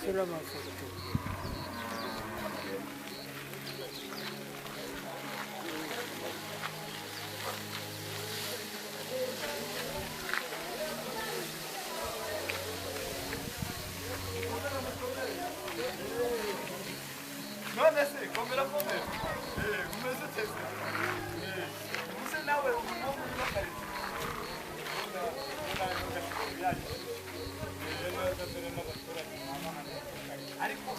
Sura amafoto. None se komera komera umeze tese umeze nawe umuhungu n'akarita ariko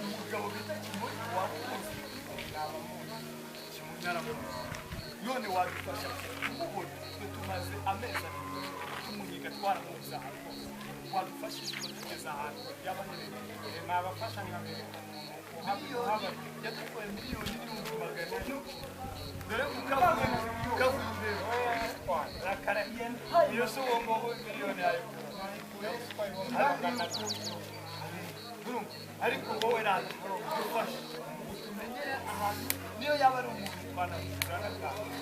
umugabo bita Kimonyo wamuzi none wadufasha kumubona tumaze amezi tumuhiga twaramuza wadufashije kugeza ahantu y'abanyene nabafasha nka haba yatwaye miliyoni n'ibihumbi magana dore ukavuze rakarahiye iyo so wongo miliyoni yayo ariko wowe rata ufashe utumenyere ahantu niyo yaba ari umuntu bana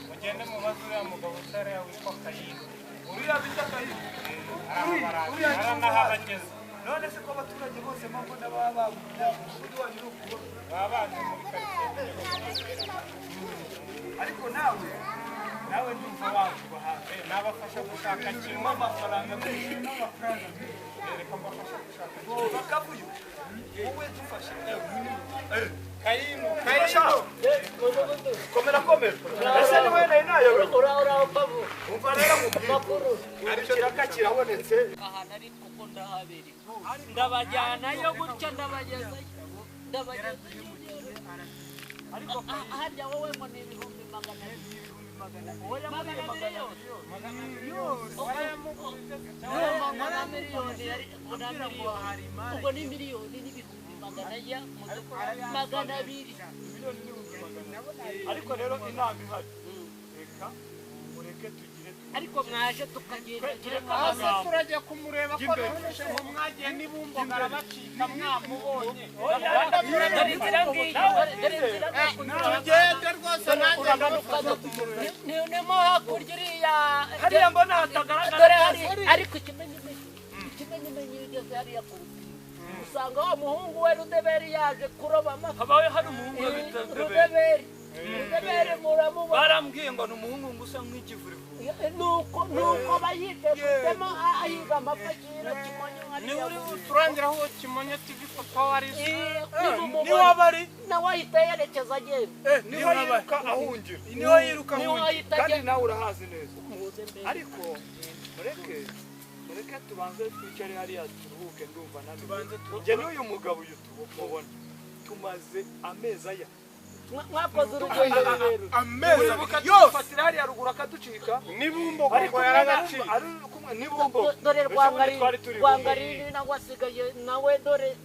mugende mu bazura mugabo utare witwa Kayini uriya bita Kayini uriya nahabageze none se ko abaturage bose mabona baba umudugudu wanyu n'uko baba muri karitsiye ariko nawe ndumva wakubaha nabafasha gushaka kimwe amafaranga n'amafaranga reka mbafasha gushaka bakavuyo wowe dufashe Kayini komera ese ni wewe nayo ura babu umva rero mu makuru ariko kirakakira abonetse aha nari kuko ndahabere ndabajyanayo gutya ndabageza ariko hajya wowe ngo ni ibihumbi magana ubwo ni miliyoni n'ibihumbi magana abiri ariko rero inama ihari reka mureke tugire ariko mwaje tukagenda turajya kumureba ko none ngo mwagiye nibumbogara bacika mwamubonye tugende rwose nanjye nimo hakurya iriya hariya mbona hatagaragara ariko ikimenyimenyi igeze hariya ku usanga wa muhungu we Rudeberi yaje kuroba amafi habaye hari umuhungu Rudeberi muramubona barambwiye ngo ni umuhungu ngusa nk'ikivuri nuko bayitezemo ahiga amapakira Kimonyo ni uri turangira aho Kimonyo TV foto wari niho bari nawe ahita yerekeza agenda niho yiruka ahungira kandi nawe urahazi neza ariko mureke tubanze twicare hariya turuhuke ndumva nani njye n'uyu mugabo uyu tubona tumaze amezi aya mwakoze urugendo rero amezi yofatira hariya ruguru akaducika nibumbo ngo yaragaciye ari kumwe nibumbo dore Rwangarindi nawe asigaye nawe dore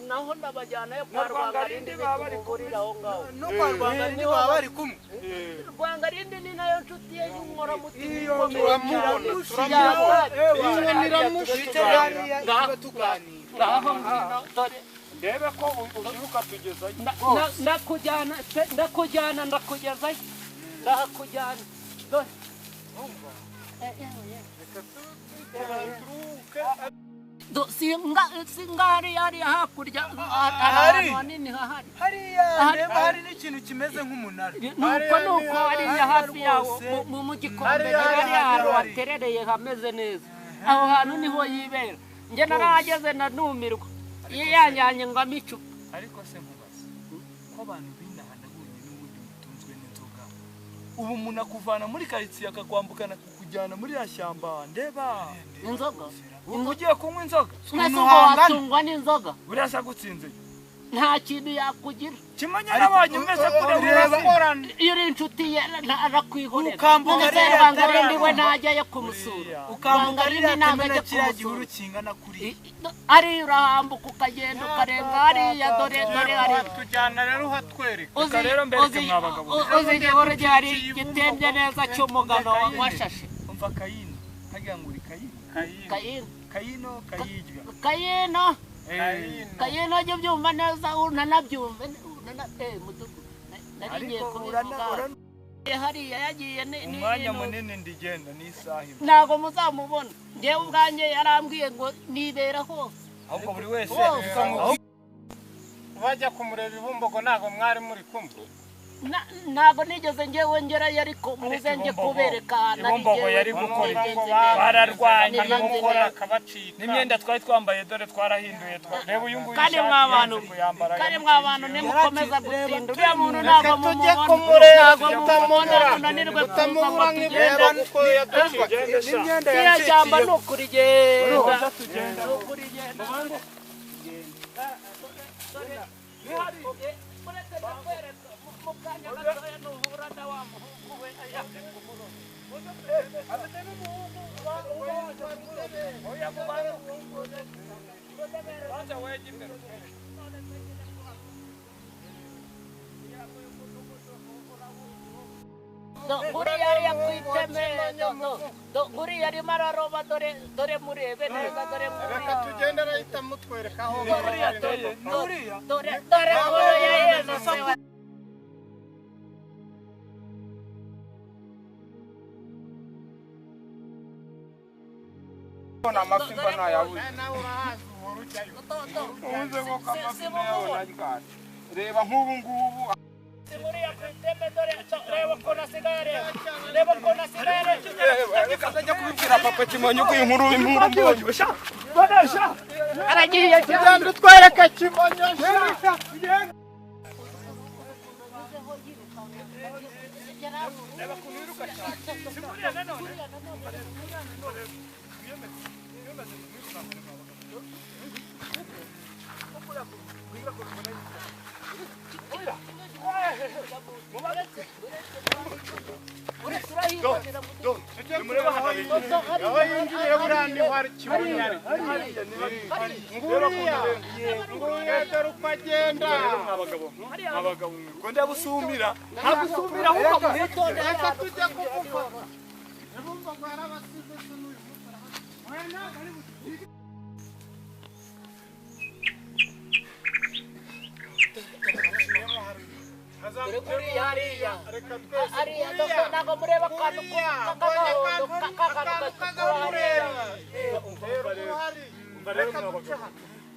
naho ndabajyanayo kwa Rwangarindi bigurira aho ngaho no kwa Rwangarindi baba bari kumwe Rwangarindi ni nayo nshuti ye y'umura mutima ndebe ko ubyuka tugezayo ndakujyana ndakugezayo ndakujyana dore singari yari hakurya ahantu hanini hahari hari n'ikintu kimeze nk'umunara nuko hariya hafi yawo mu gikombe hari ahantu haterereye hameze neza aho hantu niho yibera njye narahageze nanumirwa yanjyanye ngo amicupa ariko se nkubaza ko abantu b'inaha nabonye n'ubundi mutunzwe n'inzoga ubu umuntu akuvana muri karitsiye akakwambukana kukujyana muri ya shyamba ndeba inzoga ubu ugiye kunywa inzoga watungwa n'inzoga burasa gutsinze nta kintu yakugira Kimonyo nabonye umeze kureba iyo uri inshuti ye arakwihorera ukambuka Rwangarindi we ntajyayo kumusura ukambuka ririya kamena kiriya gihuru kingana kuri ari urahambuka ukagenda ukarenga hariya dore hari tujyana rero uhatwereka uzi igihuru gihari gitembye neza cy'umugano washashe umva Kayini hagira ngo uri Kayino Kayino ajya byumva neza unanabyumve mudugu nari ngiye kubivuga hariya yagiye umwanya munini ndigenda n'isaha imwe ntago muzamubona njyewe ubwanjye yarambwiye ngo nibera hose ahubwo buri wese bajya kumureba ibumbogo ntago mwari muri kumwe ntago nigeze njyewe ngerayo ariko muze njye kubereka ibumbogo yari gukora bararwanya gukora n'imyenda twari twambaye dore twarahinduye reba uyu nguyu kandi mwabantu nimukomeza gutinda uriya muntu ntago mumubona munanirwe kuza tugenda iriya shyamba ni ukurigenda mukanya gatoya nuhura na wa muhungu we Guriya yari yakwiteme guriya arimo araroba dore murebe neza dore reka tugende arahita mutwereka aho dore nkuru ya Yesu amafi mba nayabuze nawe urahazi uhora ujyayo ubuze koko amafi nayo narikane reba nk'ubu ngubu reka ajya kubibwira papa Kimonyo ko inkuru aragiye cyane utwereke Kimonyo ntabwo mureba akantu k'agahondo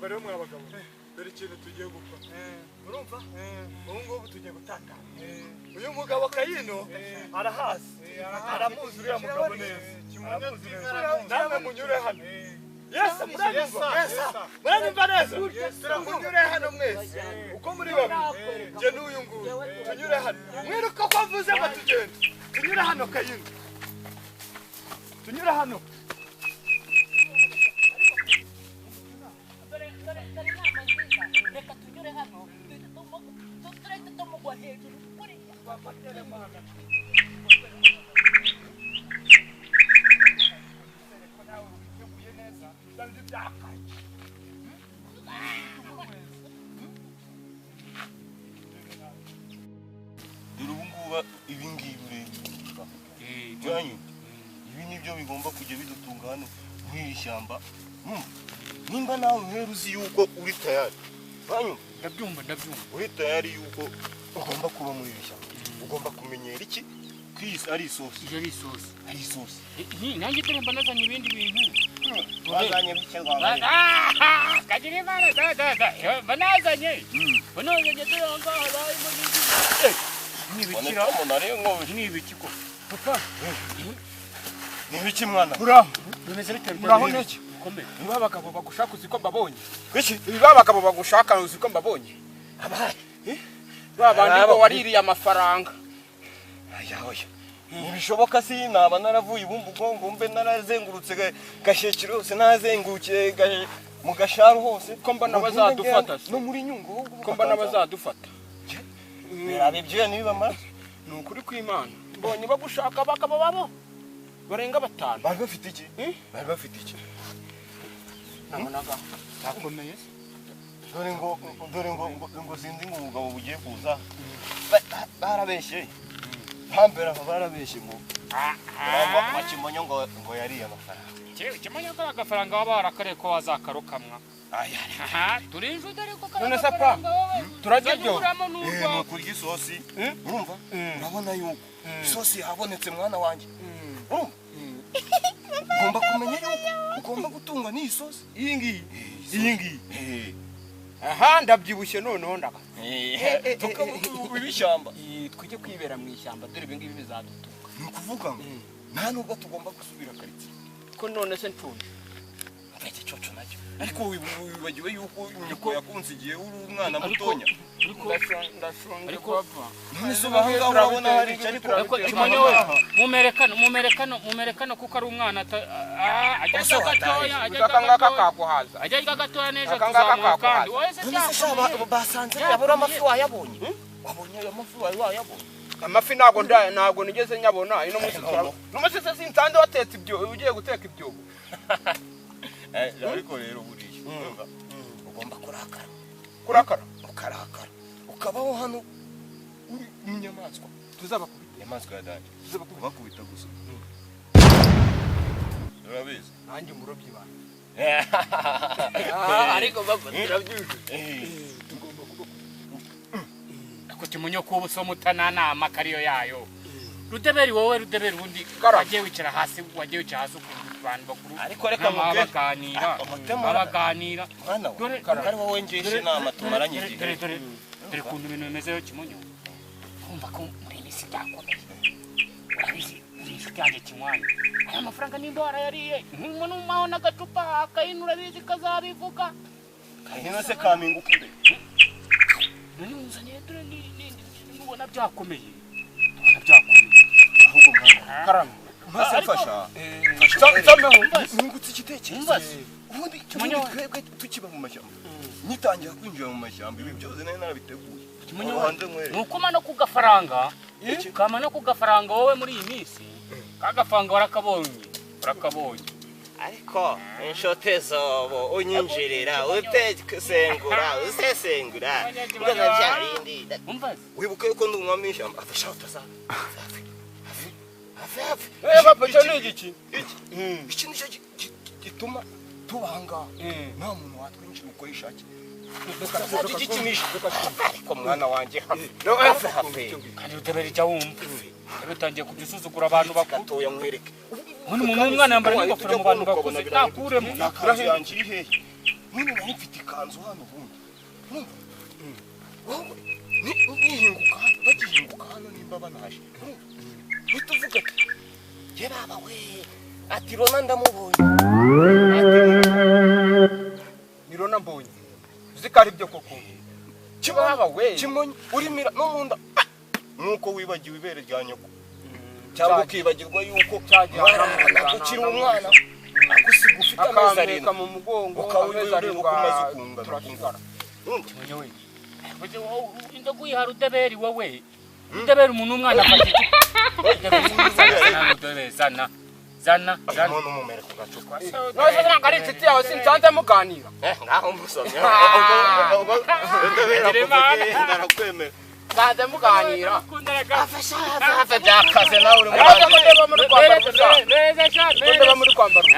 rero mwabagabo dore ikintu tugiye gukora urumva ubu ngubu tugiye gutanga uyu mugabo Kayino arahazi aramuzi uriya mugabo neza namwe munyure hano Yes, muranyumva neza turamunyure hano mwese uko muri babiri nje n'uyu nguyu tunyure hano mwiruka ko avuze ngo tugende tunyure hano Kayino tunyure hano reka tunyure hano turahita tumugwa hejuru kuriya dore ubu ngubu ibi ngibi ureba ibi nibyo bigomba kujya bidutunga hano mw'iri shyamba nimba nawe uhera uzi yuko uri tayari ndabyumva uri tayari yuko ugomba kuba muri iri shyamba ugomba kumenyera iki ko iyi ari isosi ari isosi nanjye turumva nazanye ibindi bintu bazanye bike rwanda kagira imana banazanye dore aho ngaho harimo n'ibikira n'ibiki ko papa n'ibiki mwana uraho bimeze bite uraho niki ukomeye niba abagabo bagushaka uzi ko mbabonye niba abagabo bagushaka uzi ko mbabonye babandi ngo waririye amafaranga ayahoya ntibishoboka si naba naravuye ibumbugo ngo mbe narazengurutse Gashekero hose nazengukiye mu Gasharu hose ko mbona bazadufata no muri Nyungu ko mbona bazadufata birabibyo nibamara ni ukuri kw'Imana mbonye bagushaka abagabo babo barenga 5 bari bafite iki namunaga takomeye dore ngo sinzi ngo umugabo bugiye kuza barabeshye hambere aba barabeshye ngo Kimonyo ngo yariye amafaranga Kimonyo ko agafaranga waba warakareye ko wazakarukamwa aha turi inshuti ariko none se pa turajya byo ni ukurya isosi urumva urabona yuko isosi yabonetse mwana wanjye urumva ugomba kumenya yuko ugomba gutungwa n'iyi sosi iyi ngiyi aha ndabyibushye noneho ndaka tukavuga ibishyamba twijye kwibera mu ishyamba dore ibi ngibi bizadutunga ni ukuvuga ngo nta nubwo tugomba gusubira karitsiye ko none se ncunje iki cyoco nacyo ariko wibagiwe yuko nyoko yakunsigiye uri umwana mutonya ndashonje papa none se bahanga urabona hari icyo ariko kimonyo mumerekano kuko ari umwana ajya gatoya ajya gatoya neza tuzamuka kandi wowe se cyangwa basanze yabura amafi wayabonye wabonye amafi wayabonye amafi ntago nigeze nyabona ino munsi turabona n'umunsi se sinsanze watetse ibyo ugiye guteka ibyo ariko rero buriya ugomba kurakara ukarakara ukabaho hano uri inyamaswa tuzabakubita inyamaswa ya dani tuzabakubita gusa urabizi nanjye umurobyi bana ariko bafatira byuje tugomba ko kimonyo kuba so mutananama kariyo yayo Rudeberi wowe Rudeberi undi wagiye wicara hasi abantu bakuru ariko reka baganira dore kari wowe ngishe inama tumaranye igihe dore kuntu ibintu bimezeyo kimonyo kumva ko muri misi byakomeye urabizi inshuti yanjye kimwanya aya mafaranga nimba warayariye umuntu umaho n'agacupa akayinura bizi kazabivuga kahino se kaminguka imbere none muzaniye dore nubona byakomeye ahubwo mwana karame maze mfasha nungutse igitekerezo ubundi twebwe tukiba mu mashyamba nitangira kwinjira mu mashyamba ibi byose nari narabiteguye nuko no kugafaranga kama no kugafaranga wowe muri iyi minsi kagafaranga warakabonye ariko inshote zobo unyinjirira usesengura ngana byarindi wibuke yuko ndi umwami w'ishyamba afasha utazabe papa cyo ni igiki iki nicyo gituma tubanga nta muntu watwinjira uko yishakiye ariko mwana wanjye hafi kandi Rudeberi jya wumva utangiye kujya usuzugura abantu bakuru gatoya nkwereke umwana yambara n'ingofero mu bantu bakuze nakuremo yanjye iri hehe none nari mfite ikanzu hano ubundi wowe nihinguka hano bagihinguka hano nimba banaje uhita uvuga ati ye baba we ati Rona ndamubonye ni Rona mbonye zikari byo koko kibaba we kimonye urimira no munda nuko wibagiwe ibere rya nyoko cyangwa ukibagirwa yuko ukiri umwana agusiga ufite amezi arindwi mu mugongo ukawumaze ukungana turashikara ndaguyiha Rudeberi wowe Rudeberi umuntu umwana afata zana none umumere ku gacupa nose nanga ari inshuti yawe sinsanze muganira ngaho musomye ndarakwemera sanze muganira afasha byakaze nawe uri muri kwambara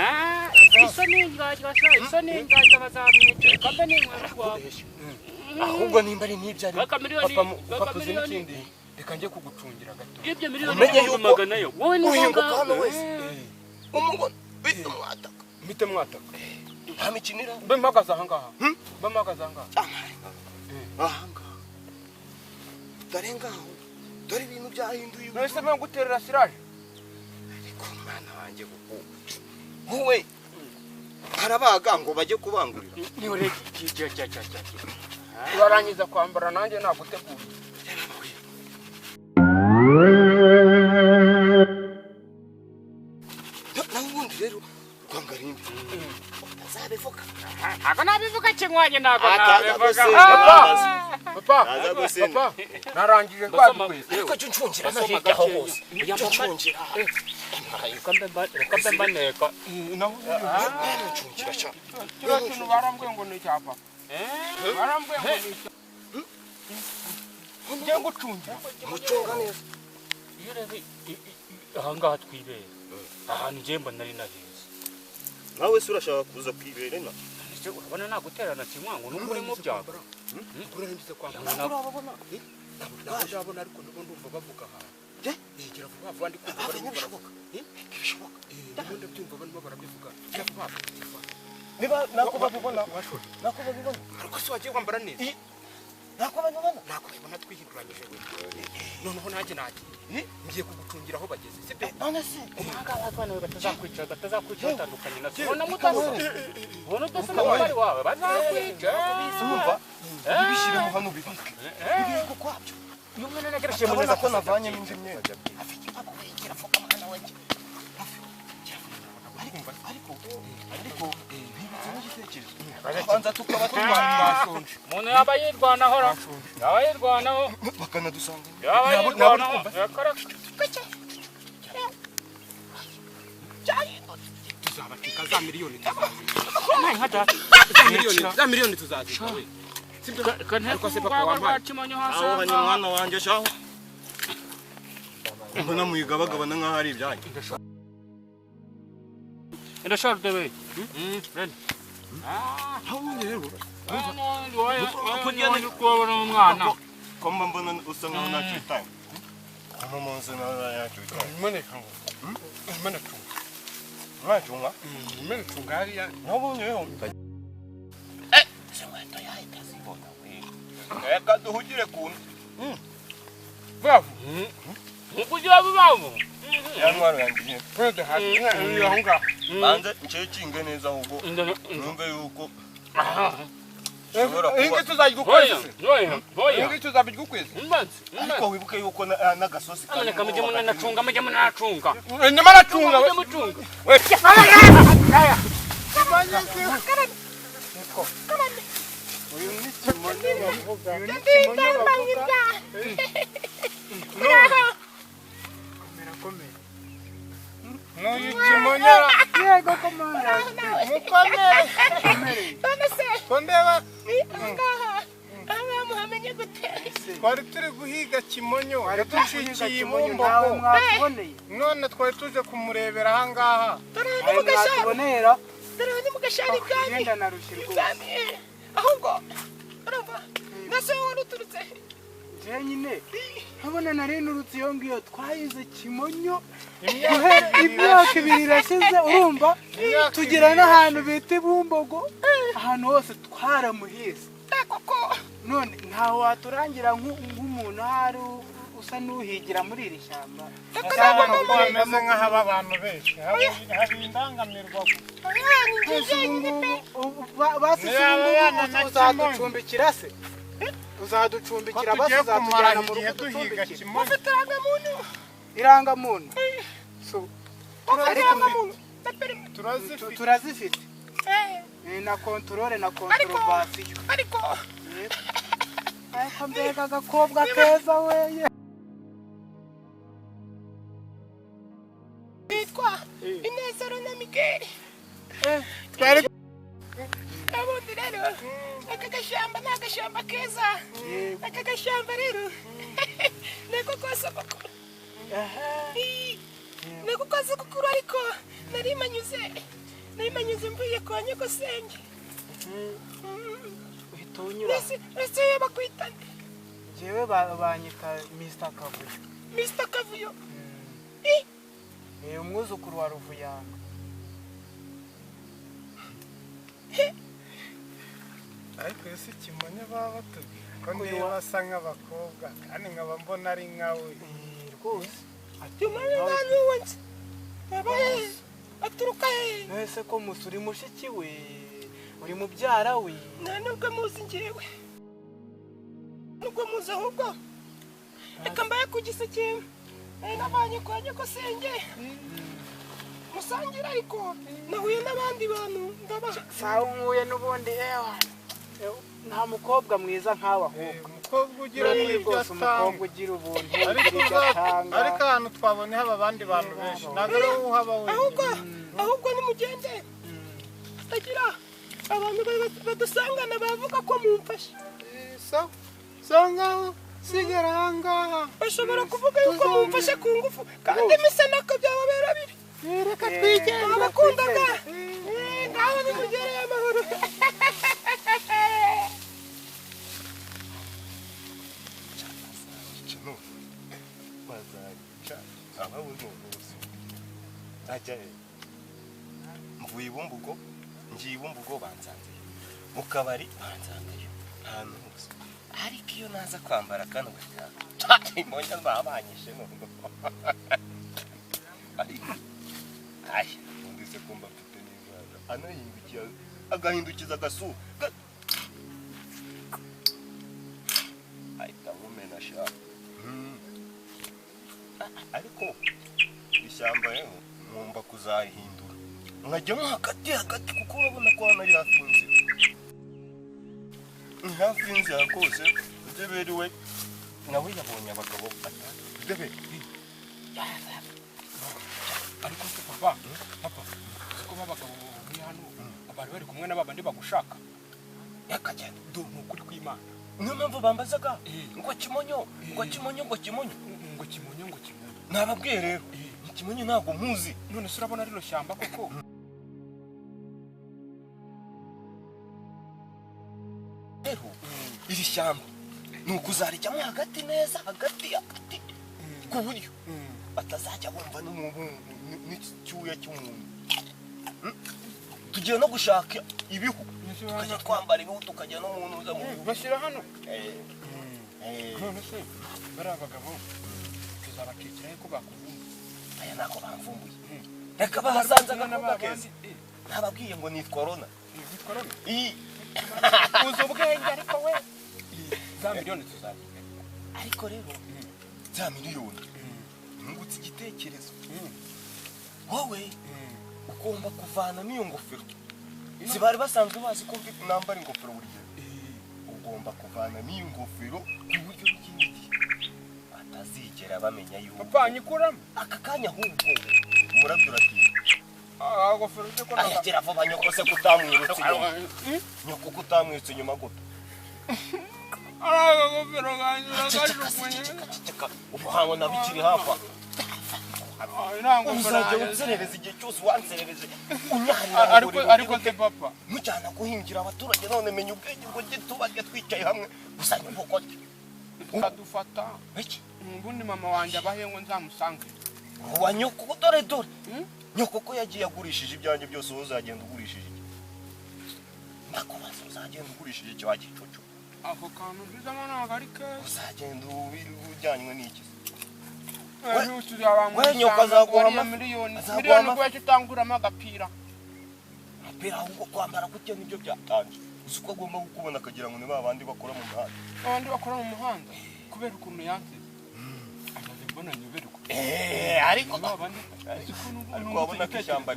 ahubwo nimba ari n'ibyo ari papa uzi n'ikindi reka njye kugucungira gato ibyo miliyoni magana yo wowe uhinguka hano wese umugore mwataka mpite mwataka nta mikinira mbe mpagaze ahangaha ahangaha dore ngaho dore ibintu byahinduye nose mwe guterera siraje ariko mwana wanjye kuko wowe harabaga ngo bajye kubangurira ni ure urarangiza kwambara nanjye naguteguye nawe ubundi rero rwangarimbi utazabivuga ntabwo nabivuga kimwanya ntabwo papa narangije kwabwese ariko cyo ncungira no hirya aho hose cyo ncungira reka mbe mbaneka ncungira cyo kiriya kintu barambwiye ngo ni icyapa barambwiye ngo ni icyapa njye ngucungira mucunga neza iyo rero ahangaha twibera ahantu njye mba nari naheza nawe se urashaka kuza kwibera na se urabona naguterana kimwango n'umuri mu byago urahinduze kwambara urabona ndabona ariko ndumva bavuga aha gira vuba vuba ndi kumva bari bishoboka bishoboka ndabona byumva barimo barabivuga niba nako babibona ariko se wagiye kwambara neza nako babibona twihinduranyije we noneho nanjye ngiye kugucungira aho bageze sibyo none se umwanga abana batazakwicara batandukanye na sibona mutasa ubona udasa n'abari wawe bazakwica umva bibishire mu hano bibike bibiko kwabyo uyu mwana nagereshe mu neza ko navanye n'indi myenda afite papa wegera foka mwana wanjye ariko bibitse n'igitekerezo abanza tukaba twasonje umuntu yaba yirwanaho bakanadusanga tuzabatika za miliyoni tuzaziga we ariko se papa wampaye aho hanye mwana wanjye shaho mbona muyigabagabana nk'aho ari ibyanyu ndashaka we umwana ko mbona usa nkaho ntacyo time hano munsi nawe ntacyo time mwacunga cunga hariya nabonyeho reka duhugire kuntu vavu ukugira bibavu ya ntwaro yanjye kwede hasi aho ngaho banze ncekinge neza ahubwo numve yuko ingi tuzajya ukwezi ingi tuzabijya ukwezi ariko wibuke yuko n'agasosi amaneka mujye munacunga nyuma aracunga we uyu ni kimonyo bavuga n'uyu kimonyo yego komanda mukomere ko ndeba twari turi guhiga kimonyo yaducikiye ibumbogo none twari tuje kumurebera ahangaha mwatubonera dore ni mu gashari kandi yenda narushirwa ahubwo urumva nase wowe uturutse je nyine nkabona nari nurutse iyo ngiyo twayize kimonyo imyaka 2 irashize urumva tugira n'ahantu bita ibumbogo ahantu hose twaramuhise koko none ntaho waturangira nk'umuntu hari usa n'uhigira muri iri shyamba bameze nk'ahaba abantu benshi hari indangamirwa uzaducumbikira se uzaducumbikira basi uzatujyana mu rugo ducumbikira ufite irangamuntu turazifite na kontorore na kontorobasiyo ariko mbega agakobwa keza weye yitwa Inezero na Miguel twari abundi rero aka gashyamba ni agashyamba keza aka gashyamba rero niko kose bakora niko kose kukuru ariko nari manyuze mvuye kwa nyogosenge uhita unyura ese bakwitane jewe banyita Mr. Kavuyo Mr. Kavuyo umwuzukuru wa Ruvuyanga ariko ese kimonyo baba batubwira ko niba basa nk'abakobwa kandi nkaba mbona ari nkawe rwose tumane nani wonse abaye aturuka nese ko musuri mushiki we uri mubyara we nubwo muzi njyewe nubwo muzi ahubwo reka mbaye ku giseke nabanye kwa nyogosenge musangira ariko nahuye n'abandi bantu ndabaha sawa nkuye n'ubundi nta mukobwa mwiza nk'awe ahubwo umukobwa ugira n'ibyo umukobwa ugira ubuntu ariko ahantu twabonye haba abandi bantu benshi ntabwo ari wowe uhaba wenyine ahubwo nimugende tagira abantu badusangana bavuga ko mumfashe so ngaho sigara ahangaha bashobora kuvuga yuko mumfashe ku ngufu kandi mise nako byababera bibi reka twigende abakundaga aho nimugereye amahoro. mvuye ibumbugo ngiye ibumbugo bansanze mu kabari bansanzeyo ahantu hose ariko iyo naza kwambara kano gataha imbonye babanyishe none ay ndise kumba mfite n'indwara anahindukiye agahindukiza agasura ahita mumena sha ariko ishyamba yewe mwumva kuzahindura nkajyamo hagati kuko urabona ko hano ari hafi y'inzira hafi y'inzira rwose udeberiwe nawe yabonye abagabo batatu udeberi ariko se papa siko babagabo bari hano abari bari kumwe n'abandi bagushaka yakajyana do nukuri kw'Imana niyo mpamvu bambazaga ngo kimonyo nababwiye rero ikimonyo ntabwo muzi none se urabona rino shyamba koko rero iri shyamba ni ukuzarijyamo hagati neza hagati ku buryo batazajya bumva n'icyuya cy'umuntu tugiye no gushaka ibihu tukajya twambara ibihu tukajya no mu ntuza bashyira hano none se bari abagabo tuzabacikira ko bakuvumba aya nako bamvumbuye reka bahasanze agakobwa keza ntababwiye ngo nitwa Rona uzi ubwenge ariko we za miliyoni tuzaziga ariko rero za miliyoni ntungutse igitekerezo wowe ugomba kuvana n'iyo ngofero zibari basanzwe bazi ko mfite nambara ingofero buri gihe ugomba kuvana n'iyo ngofero ku buryo bw'ikindi gihe batazigera bamenya yuko papa nyikuramo aka kanya ahubwo umurabyo uratinda agofero cyo ko ayagera vuba nyoko se kutamwirutse inyuma nyoko kutamwirutse inyuma gute agofero ganyura gajukunye ubu habona bikiri hafa uzajya unserereza igihe cyose wanserereje unyahira ariko se papa mujyana guhingira abaturage none menya ubwenge ngo njye tubajya twicaye hamwe gusa nyubukote udufata ubundi mama wanjye abahe ngo nzamusange wa nyoko dore nyoko ko yagiye agurishije ibyanjye byose uzagenda ugurishije iki nakubaza uzagenda ugurishije iki wagicucu ako kantu bizamo ntabwo ari keza uzagenda ujyanywe n'iki we nyoko azaguha miliyoni kuba utanguramo agapira ahubwo kwambara gutya nibyo byatanje uzi ko agomba kukubona akagira ngo ni ba bandi bakora mu muhanda abandi bakora mu muhanda kubera ukuntu yansize amaze kubona nyoberwa ariko wabona ko ishyamba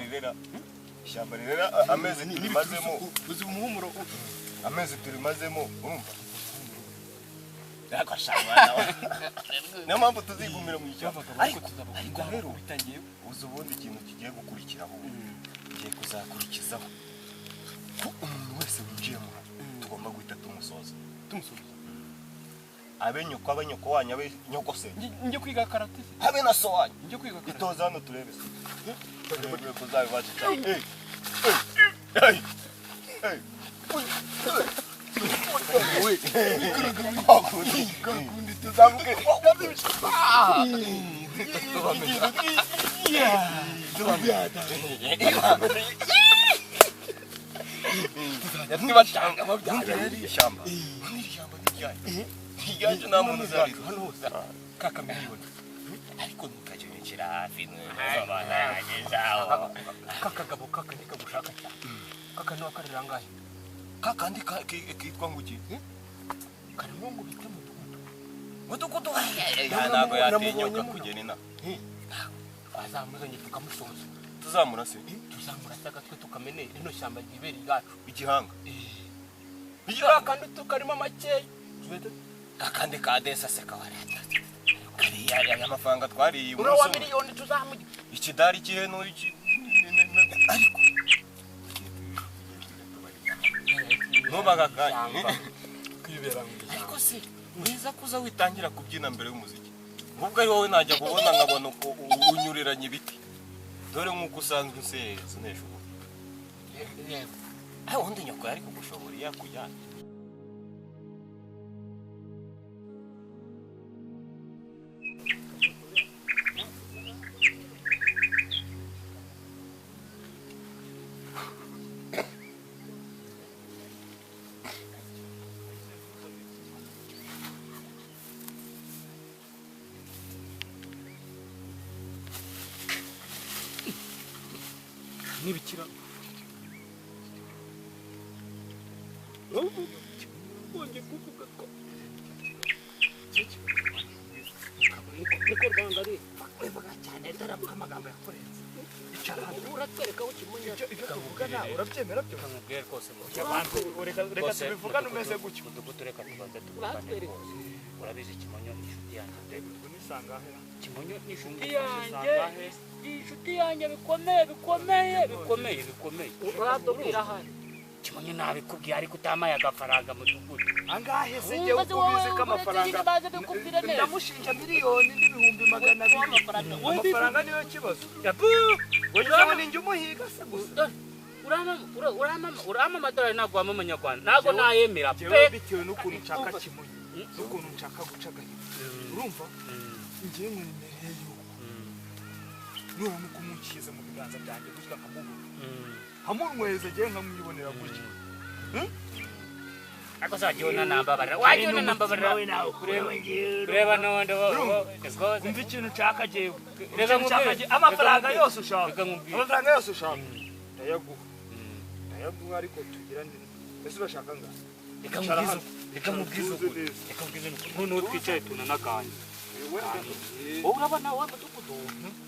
rirera amezi turimazemo uzi umuhumuro amezi turimazemo urumva niyo mpamvu tuzigumira mu ishyamba ariko rero bitangiye uzi ubundi ikintu kigiye gukurikiraho kigiye kuzakurikizaho ko umuntu wese winjiyemo tugomba guhita tumusoza abe nyoko wanyu abe nyoko se njye kwiga karate habe na so wanyu njye kwiga karate itoza hano turebe se turebe ko uzabibasha cyane tuzamuke ntibashanga babyara ishyamba ntiryanje nta muntu uzariza kaka miliyoni ariko ntukajya unyukira hafi n'abana yagezaho kakagabo kaka ndikagushaka cyane kaka niwe karira ngahe kakandi kitwa nguki karimo ngo bita mudugudu ntabwo yatinyuka kugena inama azamuzanye tukamusoza tuzamurase tuzamurase agatwe tukamene rino shyamba ryibera iryacu igihanga kandi tukarimo makeya kakandi ka desa se kawareta aya mafaranga twariye uno wa miliyoni tuzamugira ikidari cy'ihene iki ariko ntubagakanye kwibera mu ariko se mwiza kuza witangira kubyina mbere y'umuziki ubwo ari wowe najya kubona nkabona uko unyuriranye ibiti dore nk'uko usanzwe userereza nesho undi nyoko yari kugushobora yakujyana. Nibikira wongeye kuvuga ko niko rwanda ari bivuga cyane darabuka amagambo yakorenze icara uratwereka aho kimunya ibyo tuvugana urabyemera byo Nkamubwira rwose mu reka tubivugane umeze gutyo mudugudu reka tubanze tuvugane rwose. Urabizi Kimonyo ni inshuti yanjye. nisangahe Kimonyo ni inshuti yanjye. Inshuti yanjye bikomeye. uradubwira hano Kimonyo nabikubwiye ariko utamaye agafaranga mudugudu. angahe se je ukubizi ko amafaranga ndamushinja miliyoni n'ibihumbi 200 amafaranga niyo kibazo yapu wajya ninjye umuhiga se gusa urama amadolari ntabwo wama amanyarwanda ntabwo nayemera jewe bitewe n'ukuntu nshaka Kimonyo n'ukuntu nshaka guca agahigo urumva ngiye mwemereye yuko nura nuko umukize mu biganza byanjye gutya nkamubona hamunweze je nkamwibonera gutya ako zagiona nambabarira wagiona nambabarira kureba nonde umva ikintu nshaka jewe amafaranga yose ushaka ndayaguha ariko tugira mbese urashaka nga reka mubwize none twicaye tunanaganye urabona wa mudugudu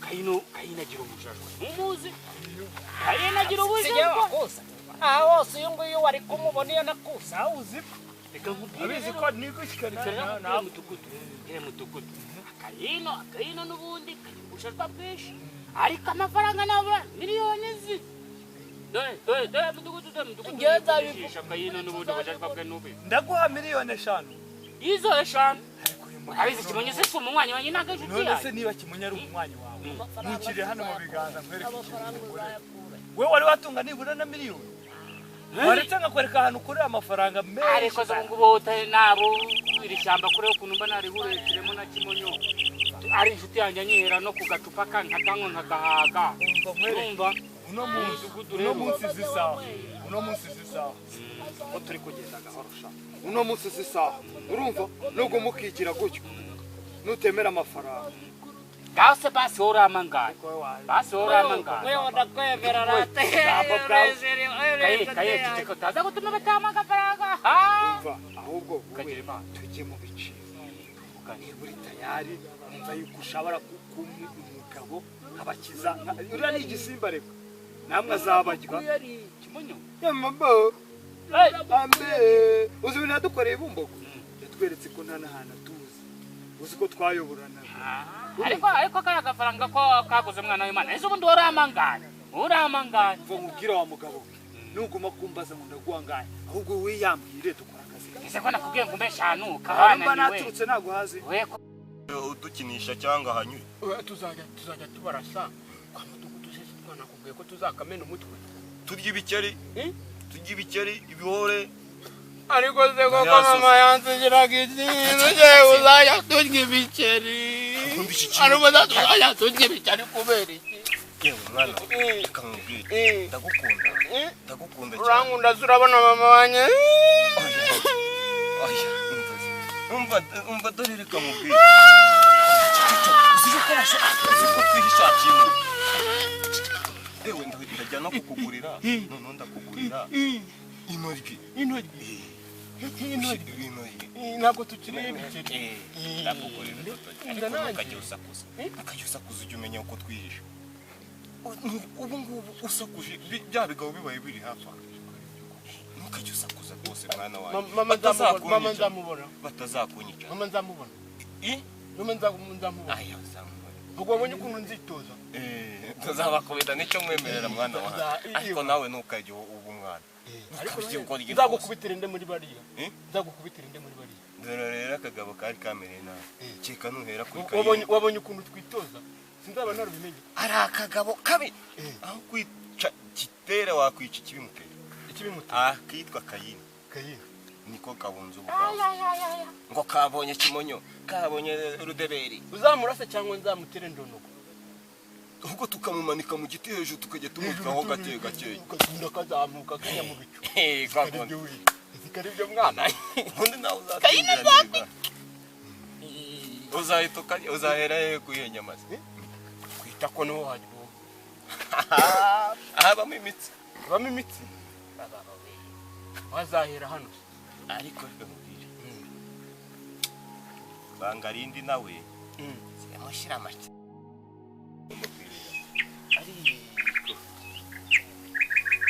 kayino agira umujajwa umuzi kayino agira ubujajwa aha hose uyu nguyu wari kumubona iyo nakusa uzi reka abizi ko nigushikana na mudugudu kayino n'ubundi kagira ubujajwa bwinshi ariko amafaranga nabura miliyoni zi dore mudugudu ngeza bifisha kayino n'ubundi ubujajwa bwe n'ubi ndaguha miliyoni 5 izo 5 abizi Kimonyo se umunywanyi wanjye ntago inshuti yawe none se niba Kimonyo ari umunywanyi wawe ntukire hano mu biganza nkwereke we wari watunga nibura na miliyoni waretse ngakwereka ahantu ukorera amafaranga menshi ariko zo ngubo nabo iri shyamba kure ukuntu mba nari hurekiremo na Kimonyo ari inshuti yanjye anyihera no ku gacupa kankatango nkagahaga urumva uno munsi zisaha ko turi kugenda gahorosha uno munsi zisaha urumva nubwo mukigira gutyo nutemera amafaranga gase basi uramangana wewe ndakwemera rate kaye kitiko taza gutuma batama agafaranga umva ahubwo tujye mu bice ukani buri tayari umva yuko ushobora kumugabo abakiza uriya ni igisimba reka namwe azabajya Kimonyo yamabo ambe uzi ibintu yadukoreye Bumbogo yatweretse ko nta n'ahantu tuzi uzi ko twayoborana ariko kaya gafaranga ko kaguze mwana w'Imana ese ubundi uramangana mva nkubwira wa mugabo nuguma kumbaza ngo ndaguhangaye ahubwo we yambwire dukora akazi ese ko nakubwiye ngo mbe shanu kahana niwe naturutse nago hazi udukinisha cyangwa hanyure tuzajya tubarasa kwa mudugudu sese twanakubwiye ko tuzakamena umutwe turya ibikeri ibihore ariko se koko mama yansugiraga ikintu cyewe uzajya turya ibikeri ariko tuzajya turya ibikeri kubera iki yewe mwana kamubwire ndagukunda cyane urankunda urabona mama wanjye umva dore reka mubwire uziko twihisha kimwe ewe ndajya no kukugurira none ndakugurira intoryi ntabwo tukiri ibikeri ndakugurira akajya usakuza ujya umenya uko twihisha ubu ngubu usakuje bya bigabo bibaye biri hafi ntukajya usakuza rwose mwana wanjye mama nzamubona batazakunyica mama nzamubona aya nzamubona ubwo wabonye ukuntu nzitoza tuzabakubita nicyo mwemerera mwana wanjye ariko nawe ntukajya uba umwana nzagukubitira inde muri bariya dore rero akagabo kari kamereye nabi keka nuhera kuri kayino wabonye ukuntu twitoza sinzaba narubimenye. ari akagabo kabi aho kwica Gitera wakwica ikibimutera kitwa Kayini niko kabunze ubugabo ngo kabonye Kimonyo kabonye Rudeberi Uzamurase cyangwa nzamutere ndonogo ahubwo tukamumanika mu giti hejuru tukajya tumutkaho gake ukagenda kazamuka kanya mu bicu gakondo zikaribyo mwana undi nawe uzatinda uzahera kuyihe nyamazi kwita ko no hajyo habamo imitsi wazahera hano ariko ndamubwira Bangarindi nawe yamushira make ariko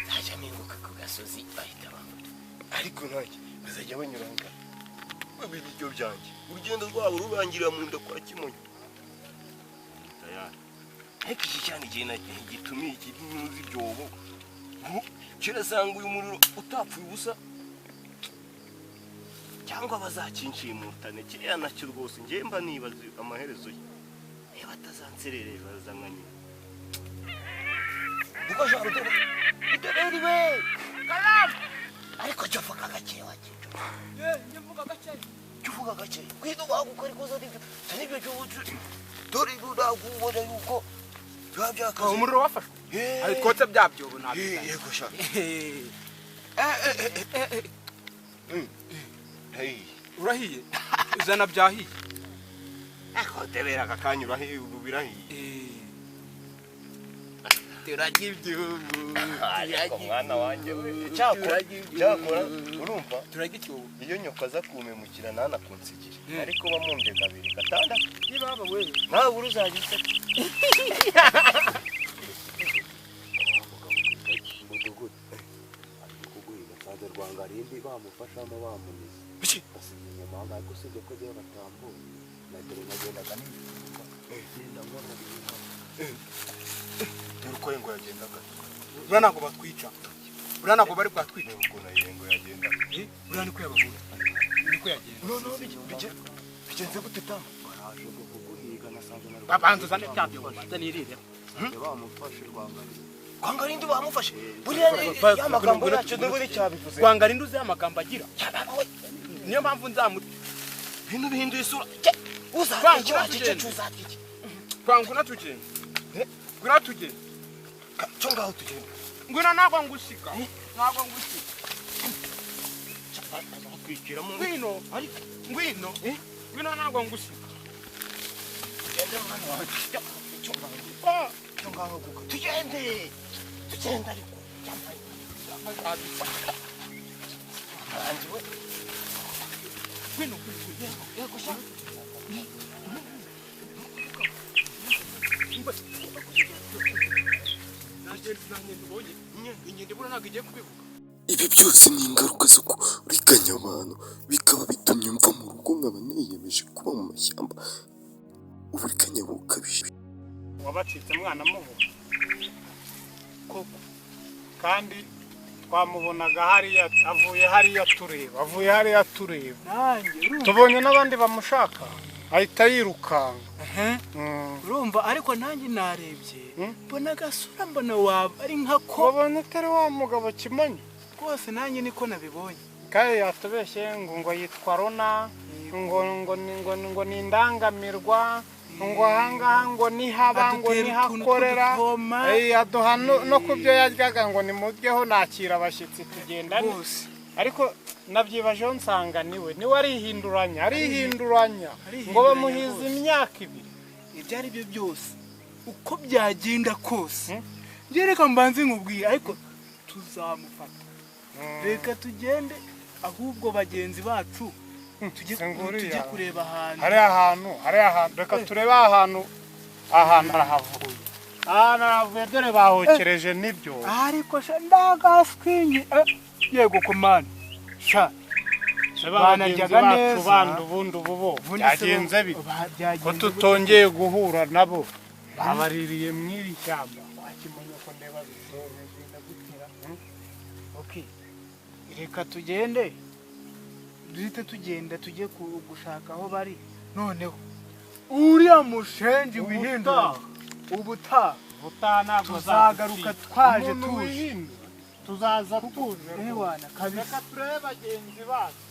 tajya minguka ku gasozi bahita bamuta ariko nake bazajya banyuranga babiryo byanjye urugendo rwabo rubangirira mu nda kwa Kimonyo tayari ariko iki cyane gitumiye ikimuzi byobo kirasanga uyu muriro utapfuye ubusa cyangwa bazakinciye mu rutane kiriya nacyo rwose ngiye mba nibaza amaherezo ye batazanserereye bazanganye ubwo jaro Rudeberi we karamba ariko cyo vuga gake wakico cyuvuga gake kwido bagukora ikoza n'ibyo tanibyo cyo dore budagubona yuko byaka umuriro wafashwe ari twotse byabyobo nabi yego sha hey urahiye uzana byahiye ako debera kakanya urahiye ubirahiye turagibyubu ariko mwana wanje cyakora urumva turagicyobo iyo nyoka za kumemukira nana kunsigira ariko bamumbye kabiri gatandatu nibaba we nawe uruzagise Rwangarindi bamufashamo bamunize basinya inyuma aho gusibye ko giye batambo nagere nagendaga n'igenda ngora uko ngo yagendaga urana ngo batwica urana ngo bari kwatwica uko nayengo yagenda urana ko yabahura niko yagenda no bigenze gute tama baraje guhiga nasanze na babanza zane cyabyo batanirire bamufashe Rwangarindi bamufashe buriya y'amagambo yacu ndabone cyabivuze Rwangarindi uzi amagambo agira niyo mpamvu nzamuta bintu bihinduye isura twanguna tugenda ngwina tugenda cyo ngaho tugenda ngwina nagwa ngusika kwikira mu ngwino nagwa ngusika genda mwana wacu cyo ngaho tugende ariko cyambaye anjiwe ngwino yego sha ibi byose ni ingaruka zo kuriganya abantu bikaba bitumye mva mu rugo nkaba niyemeje kuba mu mashyamba uburiganya bukabije wabacitse mwana mubo koko kandi twamubonaga hariya avuye hariya tureba tubonye n'abandi bamushaka ahita yirukanga urumva ariko nanjye narebye mbona agasura mbona waba ari nka ko wabonye utari wa mugabo Kimonyo rwose nanjye niko nabibonye kandi yatubeshye ngo yitwa Rona ngo ni indangamirwa ngo ahangaha ngo nihaba ngo nihakorera aduha no kubyo yaryaga ngo nimuryeho nakira abashyitsi tugendane ariko nabyibajeho nsanga niwe arihinduranya ngo bamuhize imyaka 2 ibyo ari byo byose uko byagenda kose reka mbanze nkubwiye ariko tuzamufata reka tugende ahubwo bagenzi bacu tujye kureba ahantu hari ahantu reka turebe ahantu arahavuye dore bahokereje nibyo ariko sha ndagaswingi yego komani sha banaryaga neza bandi ubundi ububo byagenze bite ko tutongeye guhura nabo babaririye mw'iri shyamba kwa Kimonyo ko ndeba bizogenda gutira okay reka tugende duhite tugenda tujye gushaka aho bari noneho uriya mushenji wihindura ubutaha ntabwo tuzagaruka twaje tuje tuzaza tuje ewana kabisa reka turebe bagenzi bacu